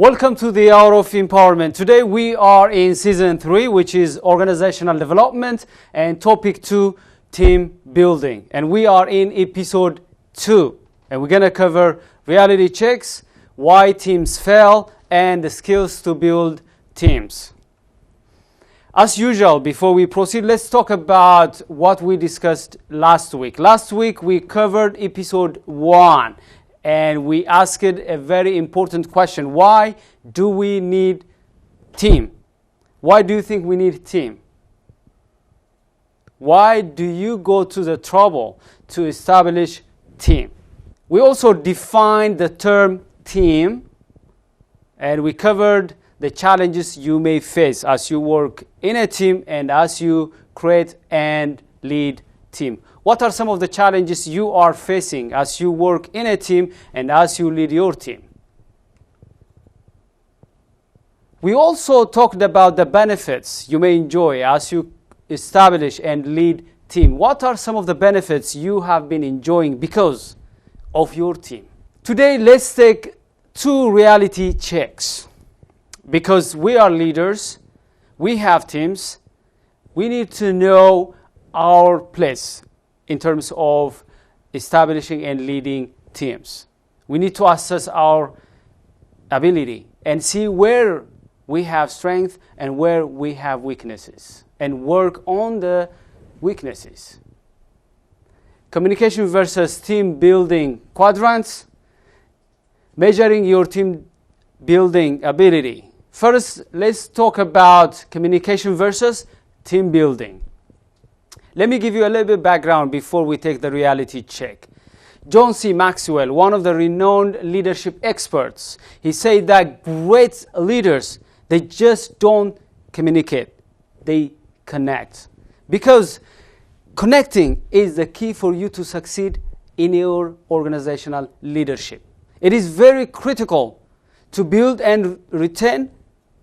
Welcome to the Hour of Empowerment. Today we are in Season 3, which is Organizational Development, and Topic 2, Team Building. And we are in Episode 2. And we're going to cover reality checks, why teams fail, and the skills to build teams. As usual, before we proceed, let's talk about what we discussed last week. Last week we covered Episode 1. And we asked a very important question. Why do we need team? Why do you think we need team? Why do you go to the trouble to establish team? We also defined the term team, and we covered the challenges you may face as you work in a team and as you create and lead team. What are some of the challenges you are facing as you work in a team and as you lead your team? We also talked about the benefits you may enjoy as you establish and lead team. What are some of the benefits you have been enjoying because of your team? Today, let's take 2 reality checks. Because we are leaders, we have teams, we need to know our place in terms of establishing and leading teams. We need to assess our ability and see where we have strength and where we have weaknesses and work on the weaknesses. Communication versus team building quadrants. Measuring your team building ability. First, let's talk about communication versus team building. Let me give you a little bit of background before we take the reality check. John C. Maxwell, one of the renowned leadership experts, he said that great leaders, they just don't communicate, they connect. Because connecting is the key for you to succeed in your organizational leadership. It is very critical to build and retain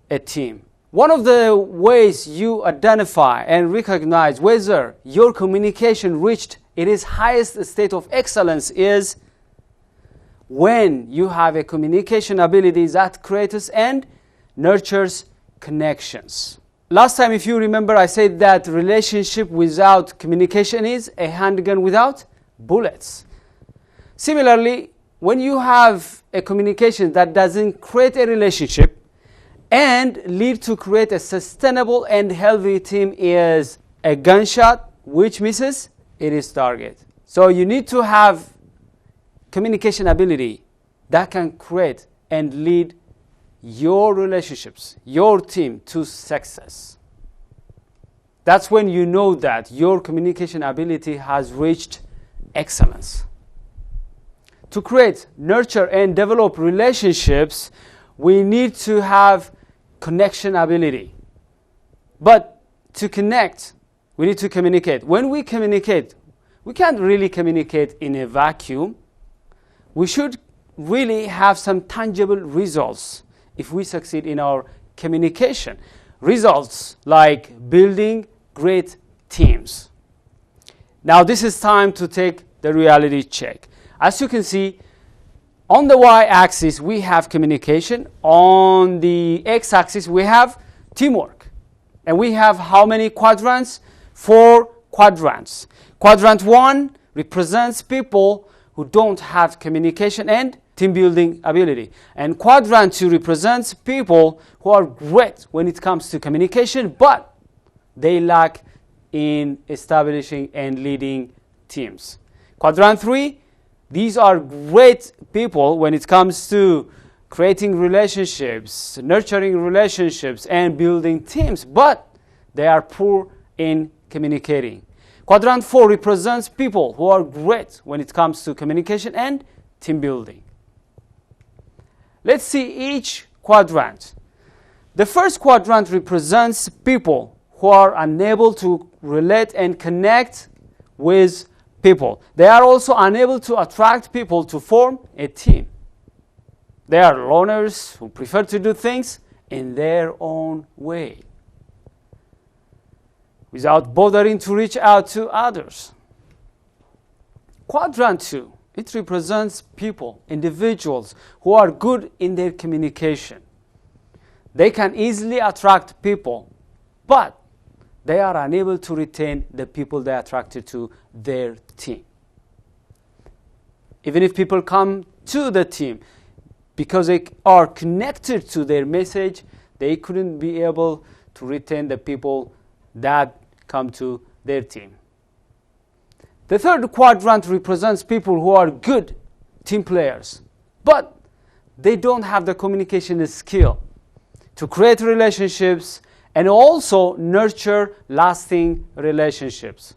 a team. One of the ways you identify and recognize whether your communication reached its highest state of excellence is when you have a communication ability that creates and nurtures connections. Last time, if you remember, I said that relationship without communication is a handgun without bullets. Similarly, when you have a communication that doesn't create a relationship and lead to create a sustainable and healthy team is a gunshot which misses its target. So you need to have communication ability that can create and lead your relationships, your team to success. That's when you know that your communication ability has reached excellence. To create, nurture, and develop relationships, we need to have connection ability. But to connect, we need to communicate. When we communicate, we can't really communicate in a vacuum. We should really have some tangible results if we succeed in our communication. Results like building great teams. Now this is time to take the reality check. As you can see, on the y-axis, we have communication. On the x-axis, we have teamwork. And we have how many quadrants? 4 quadrants. Quadrant 1 represents people who don't have communication and team building ability. And quadrant 2 represents people who are great when it comes to communication, but they lack in establishing and leading teams. Quadrant 3, these are great people when it comes to creating relationships, nurturing relationships, and building teams, but they are poor in communicating. Quadrant 4 represents people who are great when it comes to communication and team building. Let's see each quadrant. The first quadrant represents people who are unable to relate and connect with people. They are also unable to attract people to form a team. They are loners who prefer to do things in their own way without bothering to reach out to others. Quadrant 2, it represents people, individuals who are good in their communication. They can easily attract people, but they are unable to retain the people they attracted to their team. Even if people come to the team because they are connected to their message, they couldn't be able to retain the people that come to their team. The third quadrant represents people who are good team players, but they don't have the communication skill to create relationships and also nurture lasting relationships.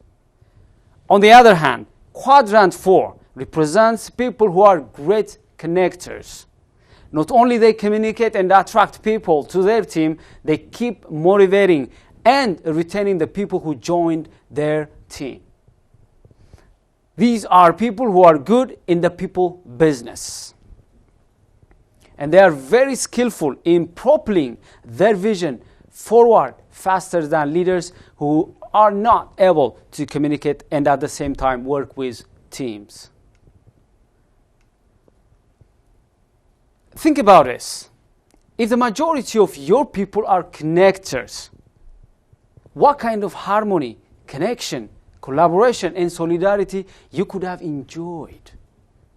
On the other hand, quadrant 4 represents people who are great connectors. Not only they communicate and attract people to their team, they keep motivating and retaining the people who joined their team. These are people who are good in the people business. And they are very skillful in propelling their vision forward faster than leaders who are not able to communicate and at the same time work with teams. Think about this. If the majority of your people are connectors, what kind of harmony, connection, collaboration, and solidarity you could have enjoyed?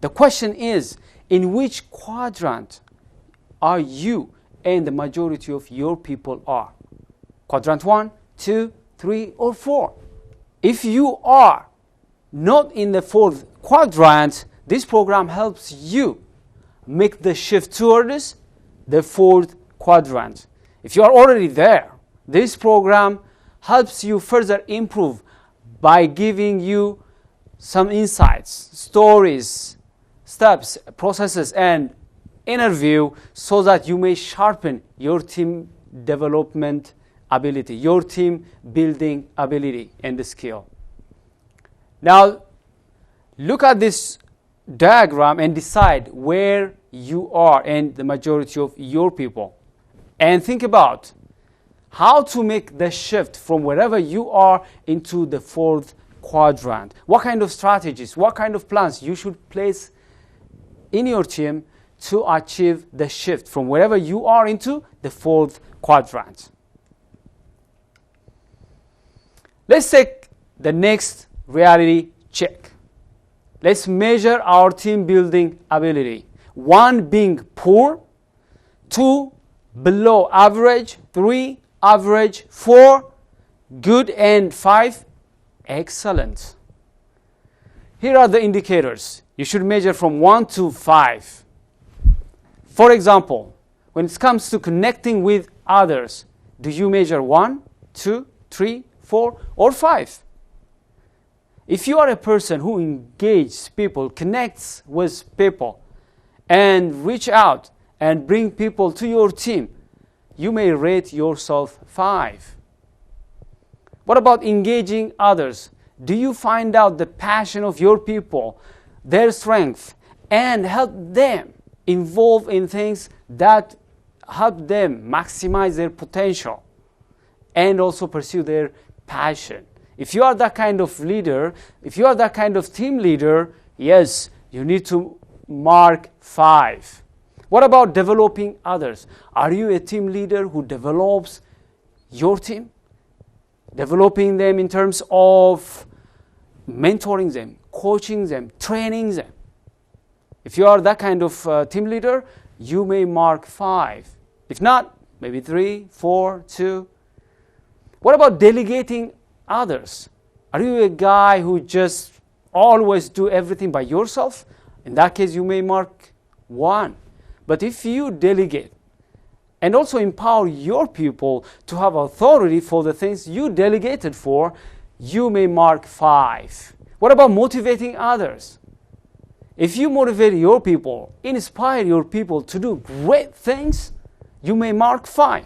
The question is, in which quadrant are you and the majority of your people are? Quadrant 1, 2, 3, or 4? If you are not in the fourth quadrant, this program helps you make the shift towards the fourth quadrant. If you are already there, this program helps you further improve by giving you some insights, stories, steps, processes, and interview so that you may sharpen your team development ability, your team building ability and the skill. Now, look at this diagram and decide where you are and the majority of your people. And think about how to make the shift from wherever you are into the fourth quadrant. What kind of strategies, what kind of plans you should place in your team to achieve the shift from wherever you are into the fourth quadrant. Let's take the next reality check. Let's measure our team building ability. 1 being poor, 2 below average, 3 average, 4 good, and 5 excellent. Here are the indicators. You should measure from 1 to 5. For example, when it comes to connecting with others, do you measure 1, 2, 3, 4, or 5? If you are a person who engages people, connects with people, and reach out and bring people to your team, you may rate yourself 5. What about engaging others? Do you find out the passion of your people, their strength, and help them involve in things that help them maximize their potential and also pursue their passion? If you are that kind of leader, if you are that kind of team leader, yes, you need to mark 5. What about developing others? Are you a team leader who develops your team? Developing them in terms of mentoring them, coaching them, training them. If you are that kind of team leader, you may mark 5. If not, maybe 3, 4, 2. What about delegating others? Are you a guy who just always do everything by yourself? In that case, you may mark 1. But if you delegate and also empower your people to have authority for the things you delegated for, you may mark 5. What about motivating others? If you motivate your people, inspire your people to do great things, you may mark 5.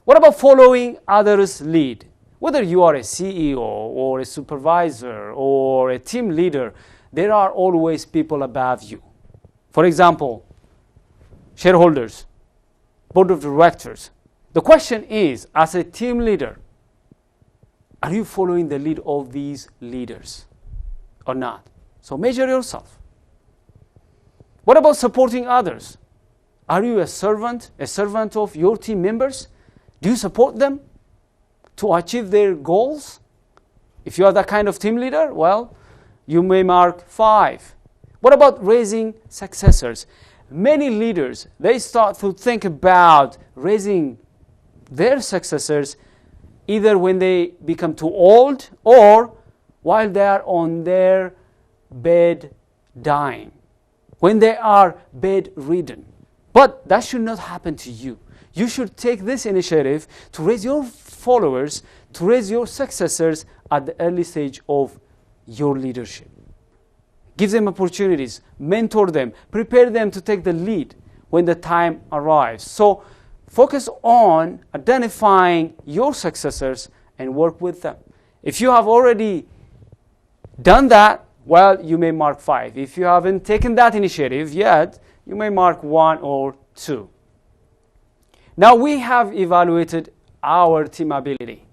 What about following others' lead? Whether you are a CEO or a supervisor or a team leader, there are always people above you. For example, shareholders, board of directors. The question is, as a team leader, are you following the lead of these leaders or not? So measure yourself. What about supporting others? Are you a servant of your team members? Do you support them to achieve their goals? If you are that kind of team leader, well, you may mark 5. What about raising successors? Many leaders, they start to think about raising their successors either when they become too old or while they are on their bed dying, when they are bedridden. But that should not happen to you. You should take this initiative to raise your followers, to raise your successors at the early stage of your leadership. Give them opportunities, mentor them, prepare them to take the lead when the time arrives. So focus on identifying your successors and work with them. If you have already done that, well, you may mark 5. If you haven't taken that initiative yet, you may mark 1 or 2. Now we have evaluated our team ability.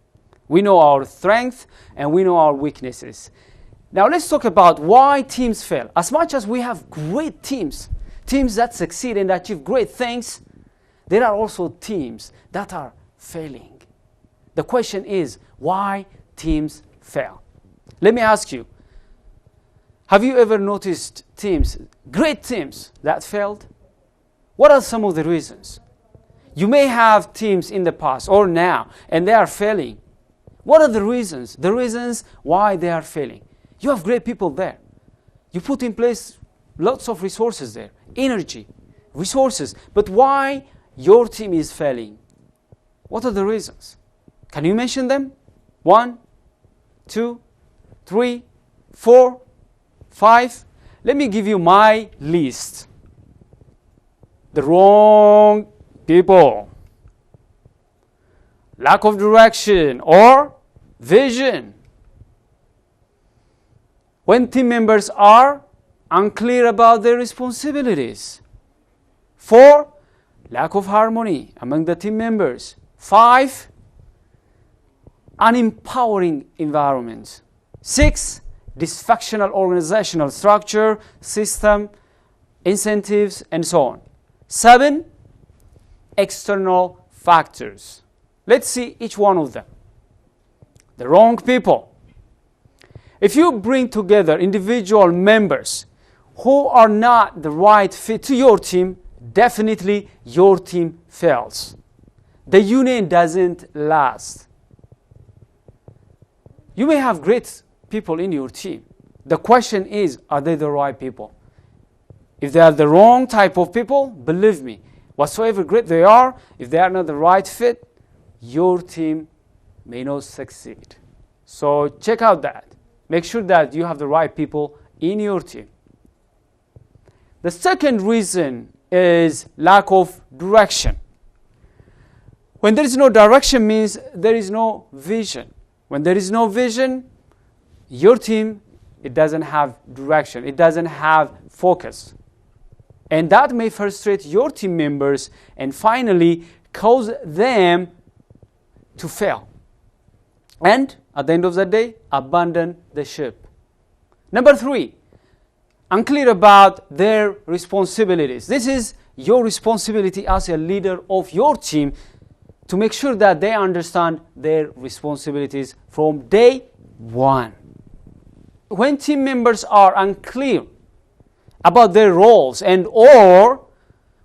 We know our strengths and we know our weaknesses. Now let's talk about why teams fail. As much as we have great teams that succeed and achieve great things, there are also teams that are failing. The question is, why teams fail? Let me ask you, have you ever noticed teams, great teams, that failed? What are some of the reasons? You may have teams in the past or now, and they are failing. What are the reasons? The reasons why they are failing. You have great people there. You put in place lots of resources there, energy, resources. But why your team is failing? What are the reasons? Can you mention them? 1, 2, 3, 4, 5. Let me give you my list. The wrong people. Lack of direction or vision. When team members are unclear about their responsibilities. 4, lack of harmony among the team members. 5, unempowering environment. 6, dysfunctional organizational structure, system, incentives, and so on. 7, external factors. Let's see each one of them. The wrong people. If you bring together individual members who are not the right fit to your team, definitely your team fails. The union doesn't last. You may have great people in your team. The question is, are they the right people? If they are the wrong type of people, believe me, whatsoever great they are, if they are not the right fit, your team may not succeed. So check out that. Make sure that you have the right people in your team. The second reason is lack of direction. When there is no direction means there is no vision. When there is no vision, your team, it doesn't have direction. It doesn't have focus. And that may frustrate your team members and finally cause them to fail. And at the end of the day, abandon the ship. Number 3, unclear about their responsibilities. This is your responsibility as a leader of your team to make sure that they understand their responsibilities from day 1. When team members are unclear about their roles and or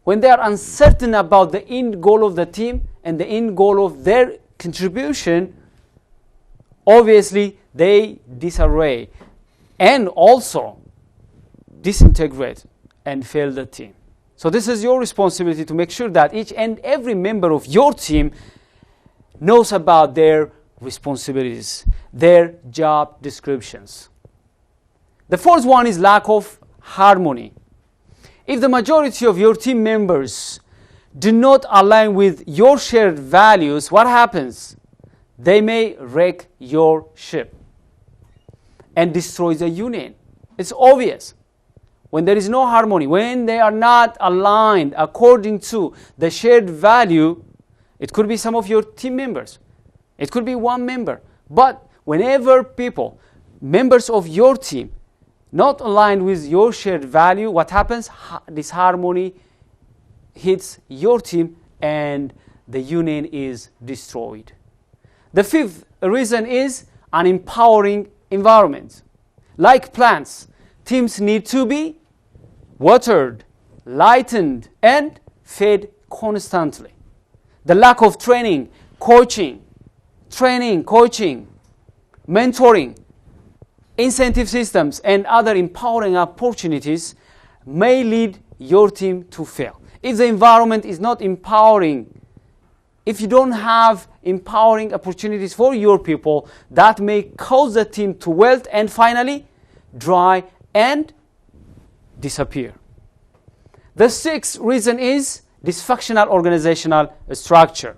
when they are uncertain about the end goal of the team and the end goal of their contribution, obviously they disarray and also disintegrate and fail the team. So this is your responsibility to make sure that each and every member of your team knows about their responsibilities, their job descriptions. The fourth one is lack of harmony. If the majority of your team members do not align with your shared values, what happens? They may wreck your ship and destroy the union. It's obvious. When there is no harmony, when they are not aligned according to the shared value, it could be some of your team members. It could be one member. But whenever people, members of your team, not aligned with your shared value, what happens? Disharmony hits your team and the union is destroyed. The fifth reason is an empowering environment. Like plants, teams need to be watered, lightened, and fed constantly. The lack of training, coaching, mentoring, incentive systems, and other empowering opportunities may lead your team to fail. If the environment is not empowering, if you don't have empowering opportunities for your people, that may cause the team to wilt and finally dry and disappear. The sixth reason is dysfunctional organizational structure,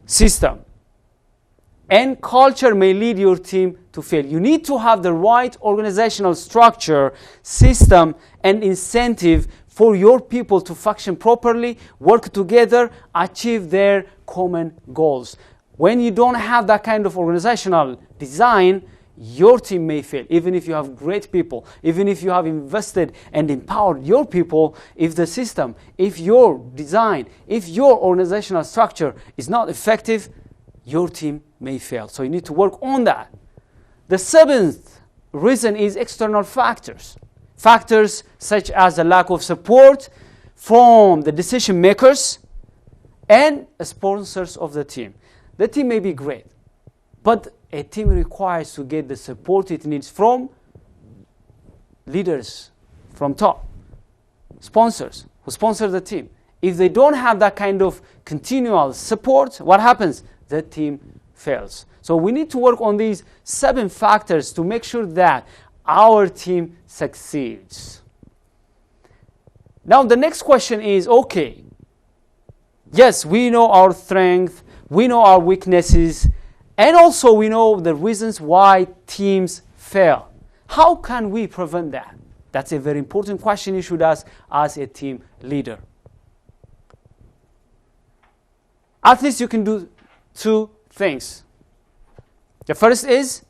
system, and culture may lead your team to fail. You need to have the right organizational structure, system, and incentive for your people to function properly, work together, achieve their common goals. When you don't have that kind of organizational design, your team may fail. Even if you have great people, even if you have invested and empowered your people, if the system, if your design, if your organizational structure is not effective, your team may fail. So you need to work on that. The seventh reason is external factors. Factors such as the lack of support from the decision makers and sponsors of the team. The team may be great, but a team requires to get the support it needs from leaders from top, sponsors who sponsor the team. If they don't have that kind of continual support, what happens? The team fails. So we need to work on these 7 factors to make sure that our team succeeds. Now the next question is, okay, yes, we know our strength, we know our weaknesses, and also we know the reasons why teams fail. How can we prevent that? That's a very important question you should ask as a team leader. At least you can do 2 things. The first is,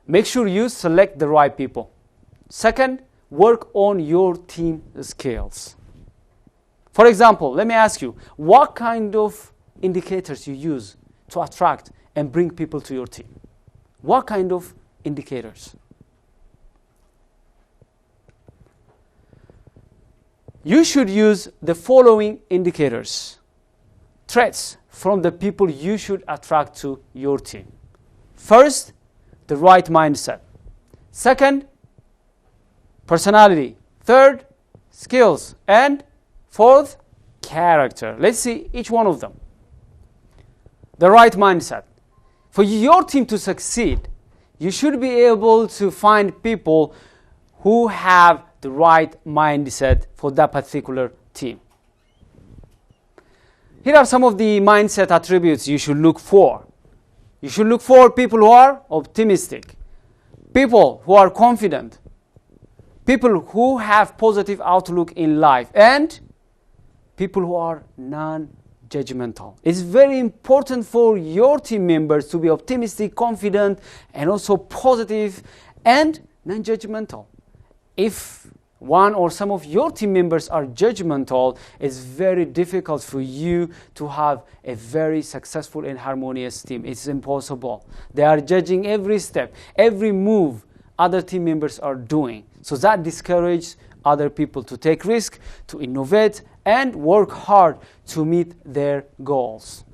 make sure you select the right people. Second, work on your team skills. For example, let me ask you, what kind of indicators you use to attract and bring people to your team? What kind of indicators? You should use the following indicators, traits from the people you should attract to your team. First, the right mindset. Second, personality. Third, skills. And fourth, character. Let's see each one of them. The right mindset. For your team to succeed, you should be able to find people who have the right mindset for that particular team. Here are some of the mindset attributes you should look for. You should look for people who are optimistic, people who are confident, people who have positive outlook in life, and people who are non-judgmental. It's very important for your team members to be optimistic, confident, and also positive and non-judgmental. If one or some of your team members are judgmental, it's very difficult for you to have a very successful and harmonious team. It's impossible. They are judging every step, every move other team members are doing. So that discourages other people to take risk, to innovate, and work hard to meet their goals.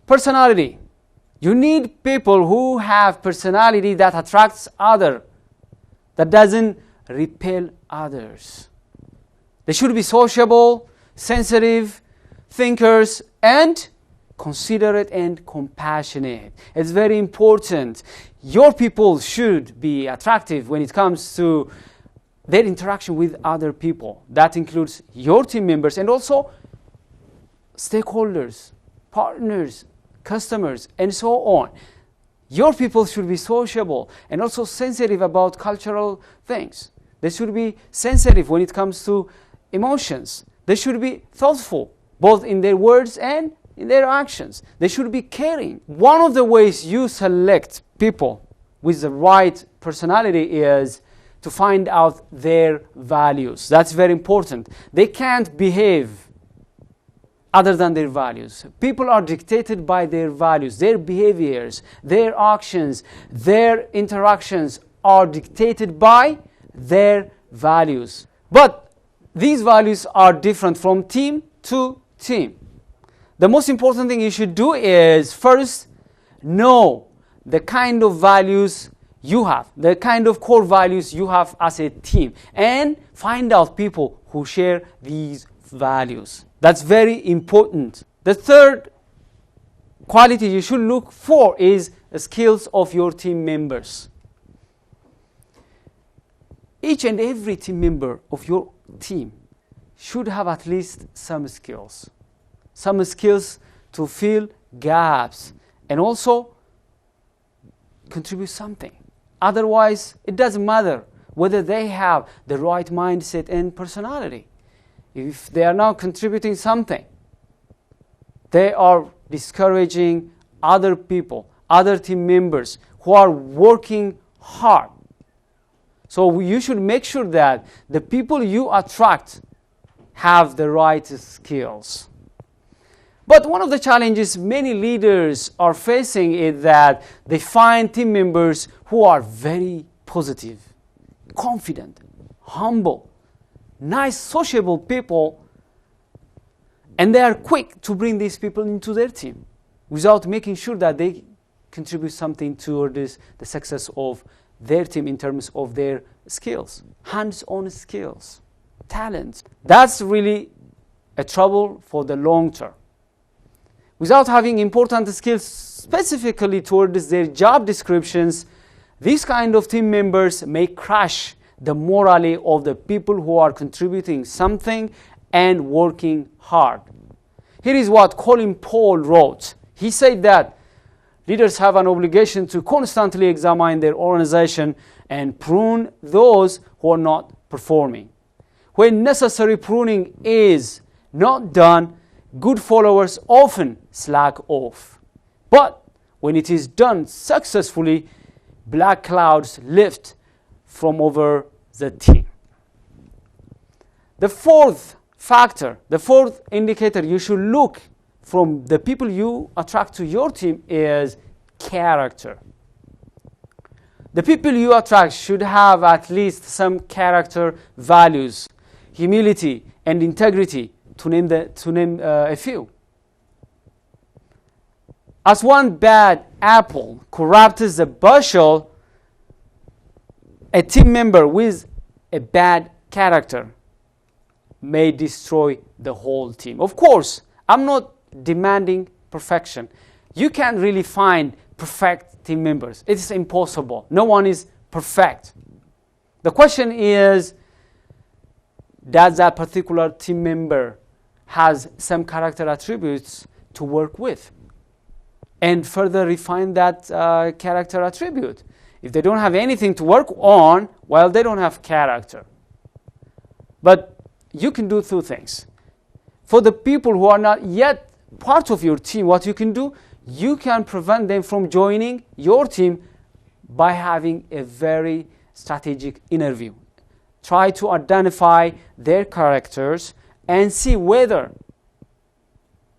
Personality. You need people who have personality that attracts others, that doesn't repel others. They should be sociable, sensitive, thinkers, and considerate and compassionate. It's very important. Your people should be attractive when it comes to their interaction with other people. That includes your team members and also stakeholders, partners, customers, and so on. Your people should be sociable and also sensitive about cultural things. They should be sensitive when it comes to emotions. They should be thoughtful, both in their words and in their actions. They should be caring. One of the ways you select people with the right personality is to find out their values. That's very important. They can't behave other than their values. People are dictated by their values. Their behaviors, their actions, their interactions are dictated by their values. But these values are different from team to team. The most important thing you should do is first know the kind of values you have, the kind of core values you have as a team, and find out people who share these values. That's very important. The third quality you should look for is the skills of your team members. Each and every team member of your team should have at least some skills to fill gaps and also contribute something. Otherwise, it doesn't matter whether they have the right mindset and personality. If they are not contributing something, they are discouraging other people, other team members who are working hard. So you should make sure that the people you attract have the right skills. But one of the challenges many leaders are facing is that they find team members who are very positive, confident, humble, nice, sociable people, and they are quick to bring these people into their team without making sure that they contribute something towards the success of their team in terms of their skills, hands-on skills, talents. That's really a trouble for the long term. Without having important skills specifically towards their job descriptions, these kind of team members may crash the morale of the people who are contributing something and working hard. Here is what Colin Powell wrote. He said that leaders have an obligation to constantly examine their organization and prune those who are not performing. When necessary pruning is not done, good followers often slack off. But when it is done successfully, black clouds lift from over the team. The fourth factor, the fourth indicator you should look from the people you attract to your team is character. The people you attract should have at least some character values, humility and integrity, to name a few. As one bad apple corrupts the bushel, a team member with a bad character may destroy the whole team. Of course, I'm not demanding perfection. You can't really find perfect team members. It's impossible. No one is perfect. The question is, does that particular team member has some character attributes to work with? And further refine that character attribute. If they don't have anything to work on, well, they don't have character. But you can do two things. For the people who are not yet part of your team, what you can do, you can prevent them from joining your team by having a very strategic interview. Try to identify their characters and see whether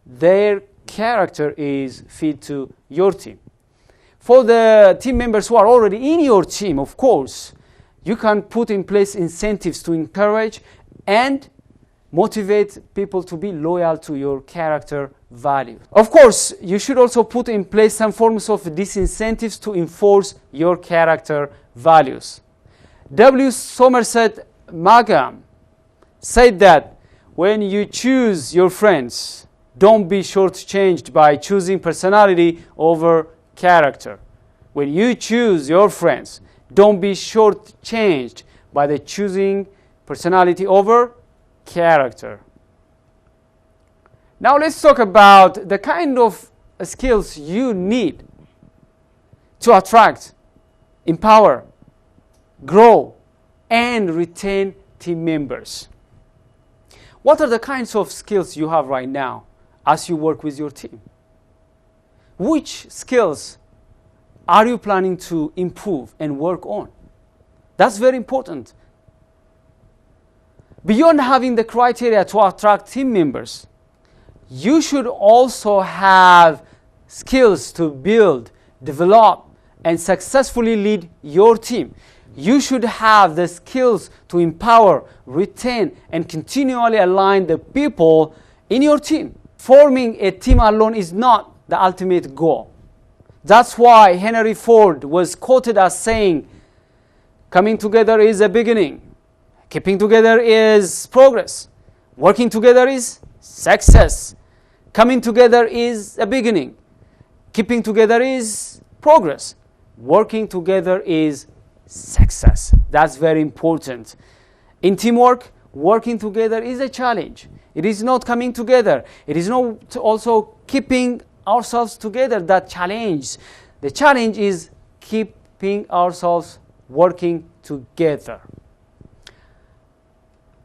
their character is fit to your team. For the team members who are already in your team, of course, you can put in place incentives to encourage and motivate people to be loyal to your character values. Of course, you should also put in place some forms of disincentives to enforce your character values. W. Somerset Maugham said that when you choose your friends, don't be shortchanged by choosing personality over character. When you choose your friends, don't be shortchanged by the choosing personality over character. Now let's talk about the kind of skills you need to attract, empower, grow, and retain team members. What are the kinds of skills you have right now as you work with your team? Which skills are you planning to improve and work on? That's very important. Beyond having the criteria to attract team members, you should also have skills to build, develop, and successfully lead your team. You should have the skills to empower, retain, and continually align the people in your team. Forming a team alone is not the ultimate goal. That's why Henry Ford was quoted as saying, "Coming together is a beginning. Keeping together is progress. Working together is success. Coming together is a beginning. Keeping together is progress. Working together is success." That's very important. In teamwork, working together is a challenge. It is not coming together. It is not also keeping ourselves together that challenge. The challenge is keeping ourselves working together.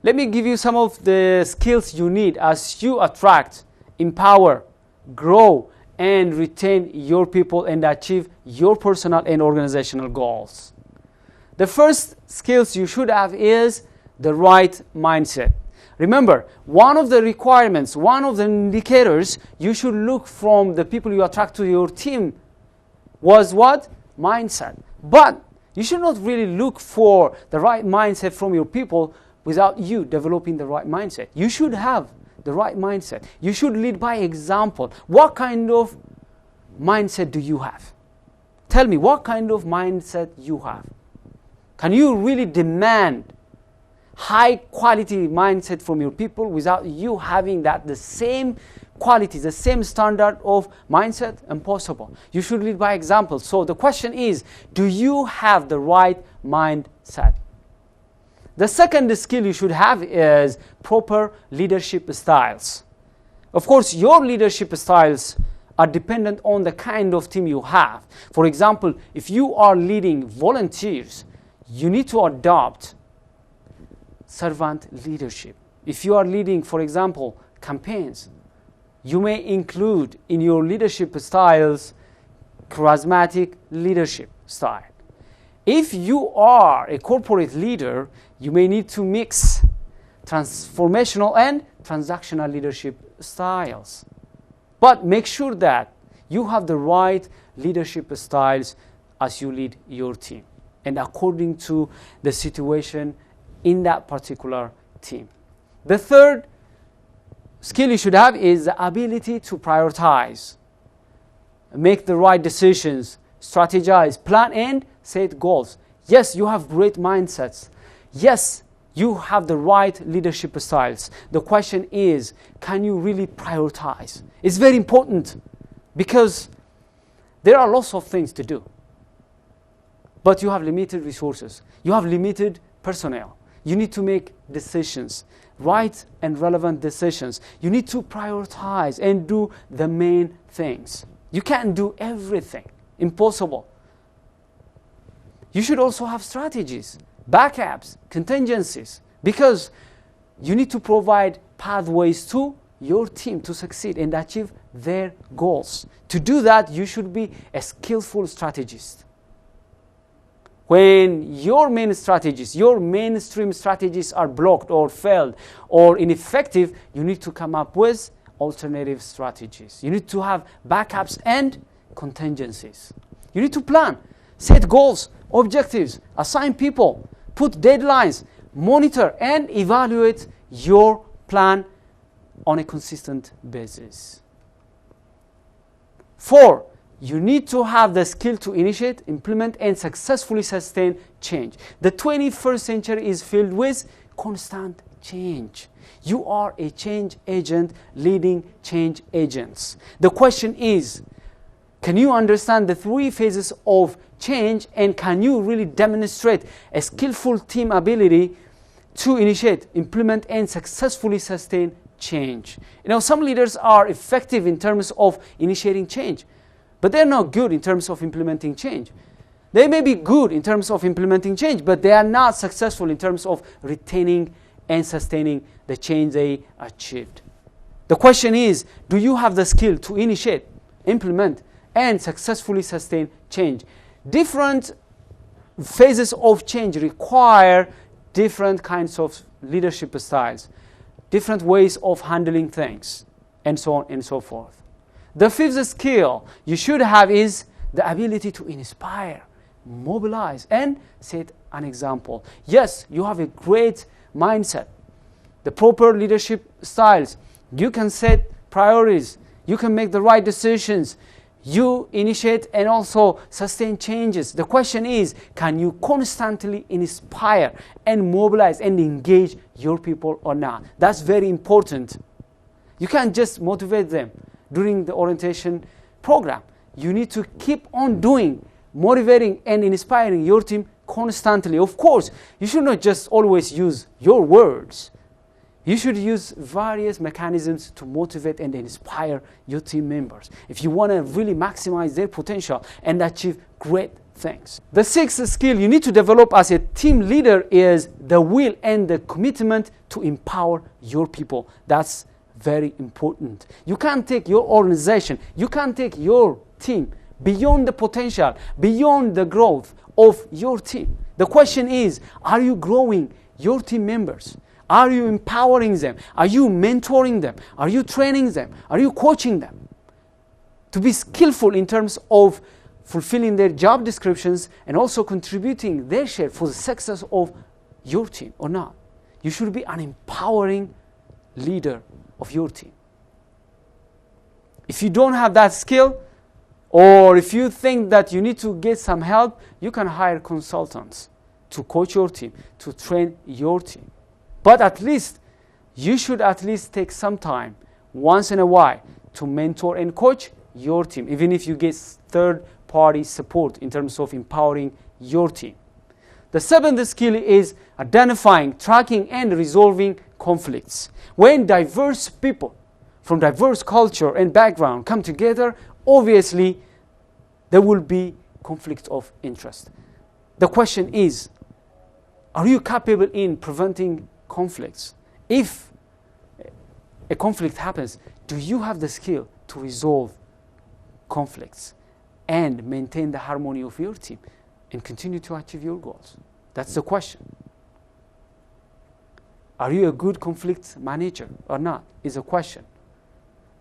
Let me give you some of the skills you need as you attract, empower, grow, and retain your people and achieve your personal and organizational goals. The first skills you should have is the right mindset. Remember, one of the requirements, one of the indicators you should look from the people you attract to your team was what? Mindset. But you should not really look for the right mindset from your people without you developing the right mindset. You should have the right mindset. You should lead by example. What kind of mindset do you have? Tell me, what kind of mindset you have? Can you really demand high quality mindset from your people without you having the same quality, the same standard of mindset? Impossible. You should lead by example. So the question is, do you have the right mindset? The second skill you should have is proper leadership styles. Of course, your leadership styles are dependent on the kind of team you have. For example, if you are leading volunteers, you need to adopt servant leadership. If you are leading, for example, campaigns, you may include in your leadership styles charismatic leadership style. If you are a corporate leader, you may need to mix transformational and transactional leadership styles. But make sure that you have the right leadership styles as you lead your team and according to the situation in that particular team. The third skill you should have is the ability to prioritize, make the right decisions, strategize, plan, and set goals. Yes, you have great mindsets. Yes, you have the right leadership styles. The question is, can you really prioritize? It's very important because there are lots of things to do. But you have limited resources. You have limited personnel. You need to make decisions, right and relevant decisions. You need to prioritize and do the main things. You can't do everything. Impossible. You should also have strategies, backups, contingencies, because you need to provide pathways to your team to succeed and achieve their goals. To do that, you should be a skillful strategist. When your main strategies, your mainstream strategies are blocked or failed or ineffective, you need to come up with alternative strategies. You need to have backups and contingencies. You need to plan, set goals, objectives, assign people, put deadlines, monitor and evaluate your plan on a consistent basis. 4, you need to have the skill to initiate, implement, and successfully sustain change. The 21st century is filled with constant change. You are a change agent leading change agents. The question is, can you understand the 3 phases of change, and can you really demonstrate a skillful team ability to initiate, implement, and successfully sustain change? You know, some leaders are effective in terms of initiating change, but they're not good in terms of implementing change. They may be good in terms of implementing change, but they are not successful in terms of retaining and sustaining the change they achieved. The question is, do you have the skill to initiate, implement, and successfully sustain change? Different phases of change require different kinds of leadership styles, different ways of handling things, and so on and so forth. The fifth skill you should have is the ability to inspire, mobilize, and set an example. Yes, you have a great mindset, the proper leadership styles. You can set priorities. You can make the right decisions. You initiate and also sustain changes. The question is, can you constantly inspire and mobilize and engage your people or not? That's very important. You can't just motivate them during the orientation program. You need to keep on doing, motivating and inspiring your team constantly. Of course, you should not just always use your words. You should use various mechanisms to motivate and inspire your team members if you want to really maximize their potential and achieve great things. The sixth skill you need to develop as a team leader is the will and the commitment to empower your people. That's very important. You can't take your organization, you can't take your team beyond the potential, beyond the growth of your team. The question is, are you growing your team members? Are you empowering them? Are you mentoring them? Are you training them? Are you coaching them to be skillful in terms of fulfilling their job descriptions and also contributing their share for the success of your team or not? You should be an empowering leader of your team. If you don't have that skill, or if you think that you need to get some help, you can hire consultants to coach your team, to train your team. But at least, you should at least take some time, once in a while, to mentor and coach your team, even if you get third-party support in terms of empowering your team. The seventh skill is identifying, tracking, and resolving conflicts. When diverse people from diverse culture and background come together, obviously, there will be conflict of interest. The question is, are you capable in preventing conflicts? If a conflict happens, do you have the skill to resolve conflicts and maintain the harmony of your team and continue to achieve your goals? That's the question. Are you a good conflict manager or not? Is a question.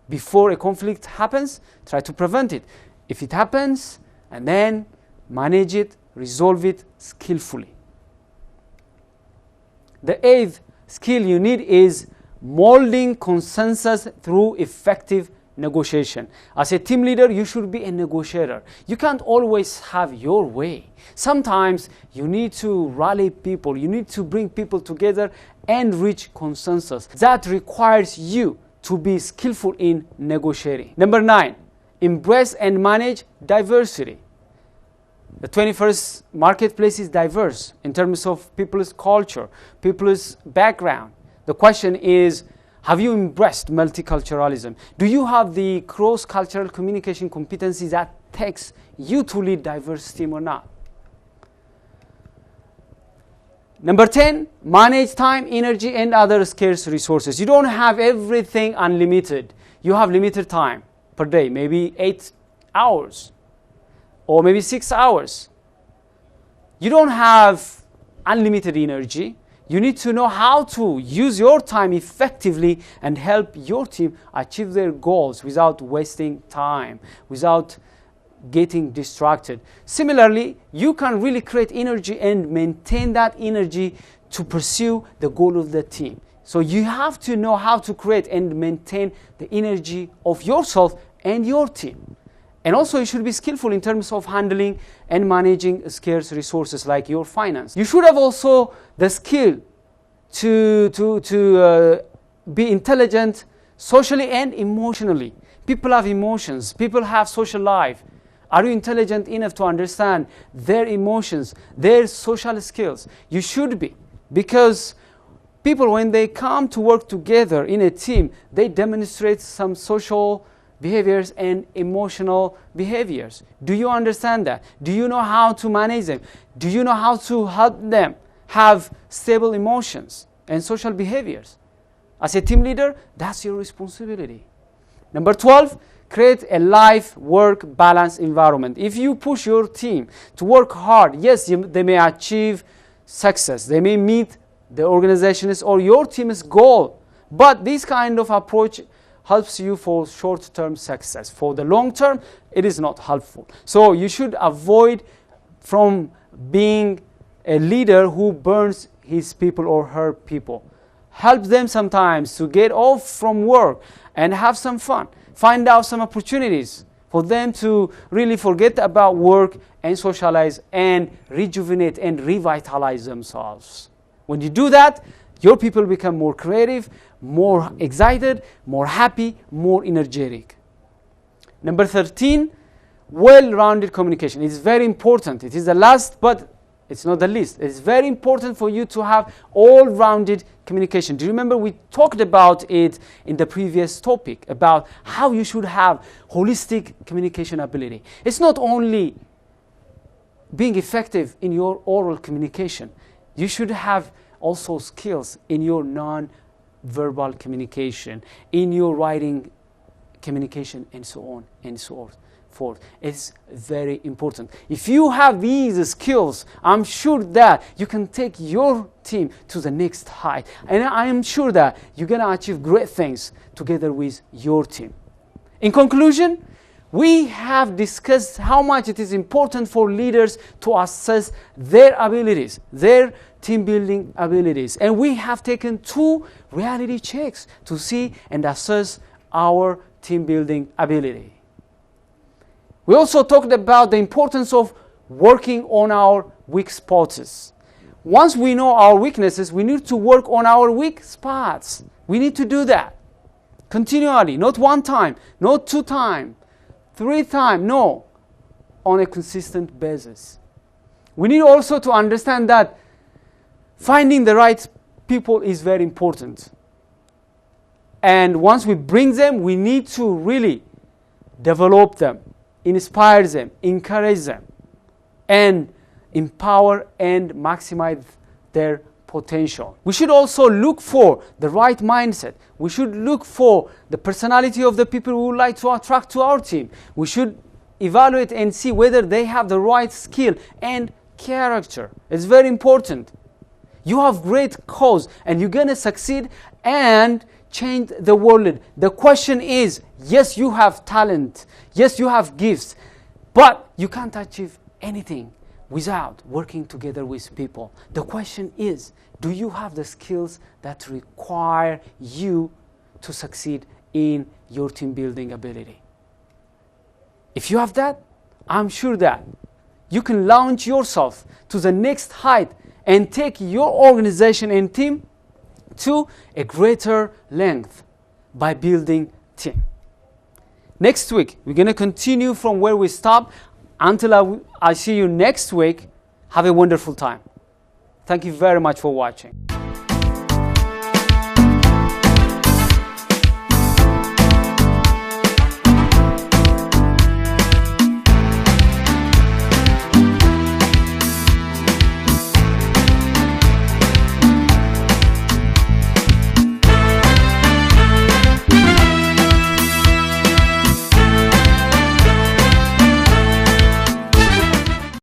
Before a conflict happens, try to prevent it. If it happens, and then manage it, resolve it skillfully. The eighth skill you need is molding consensus through effective negotiation. As a team leader, you should be a negotiator. You can't always have your way. Sometimes you need to rally people. You need to bring people together and reach consensus. That requires you to be skillful in negotiating. Number 9, embrace and manage diversity. The 21st marketplace is diverse in terms of people's culture, people's background. The question is, have you embraced multiculturalism? Do you have the cross-cultural communication competencies that takes you to lead diverse team or not? Number 10, manage time, energy, and other scarce resources. You don't have everything unlimited. You have limited time per day, maybe 8 hours or maybe 6 hours. You don't have unlimited energy. You need to know how to use your time effectively and help your team achieve their goals without wasting time, without getting distracted. Similarly, you can really create energy and maintain that energy to pursue the goal of the team. So you have to know how to create and maintain the energy of yourself and your team. And also you should be skillful in terms of handling and managing scarce resources like your finance. You should have also the skill to be intelligent socially and emotionally. People have emotions. People have social life. Are you intelligent enough to understand their emotions, their social skills? You should be, because people, when they come to work together in a team, they demonstrate some social behaviors and emotional behaviors. Do you understand that? Do you know how to manage them? Do you know how to help them have stable emotions and social behaviors? As a team leader, that's your responsibility. Number 12, create a life-work balance environment. If you push your team to work hard, yes, they may achieve success. They may meet the organization's or your team's goal. But this kind of approach helps you for short-term success. For the long term, it is not helpful. So you should avoid from being a leader who burns his people or her people. Help them sometimes to get off from work and have some fun. Find out some opportunities for them to really forget about work and socialize and rejuvenate and revitalize themselves. When you do that, your people become more creative, more excited, more happy, more energetic. Number 13, well-rounded communication. It's very important. It is the last, but it's not the least. It's very important for you to have all-rounded communication. Do you remember we talked about it in the previous topic, about how you should have holistic communication ability. It's not only being effective in your oral communication. You should have also skills in your non-verbal communication, in your writing communication, and so on and so forth. It's very important. If you have these skills, I'm sure that you can take your team to the next height. And I am sure that you're going to achieve great things together with your team. In conclusion, we have discussed how much it is important for leaders to assess their abilities, their team building abilities. And we have taken 2 reality checks to see and assess our team building ability. We also talked about the importance of working on our weak spots. Once we know our weaknesses, we need to work on our weak spots. We need to do that continually, not 1 time, not 2 times, 3 times, no, on a consistent basis. We need also to understand that finding the right people is very important. And once we bring them, we need to really develop them, inspire them, encourage them, and empower and maximize their potential. We should also look for the right mindset. We should look for the personality of the people we would like to attract to our team. We should evaluate and see whether they have the right skill and character. It's very important. You have great cause and you're going to succeed and change the world. The question is, yes, you have talent. Yes, you have gifts. But you can't achieve anything without working together with people. The question is, do you have the skills that require you to succeed in your team building ability? If you have that, I'm sure that you can launch yourself to the next height and take your organization and team to a greater length by building team. Next week, we're going to continue from where we stopped. Until I see you next week, have a wonderful time. Thank you very much for watching.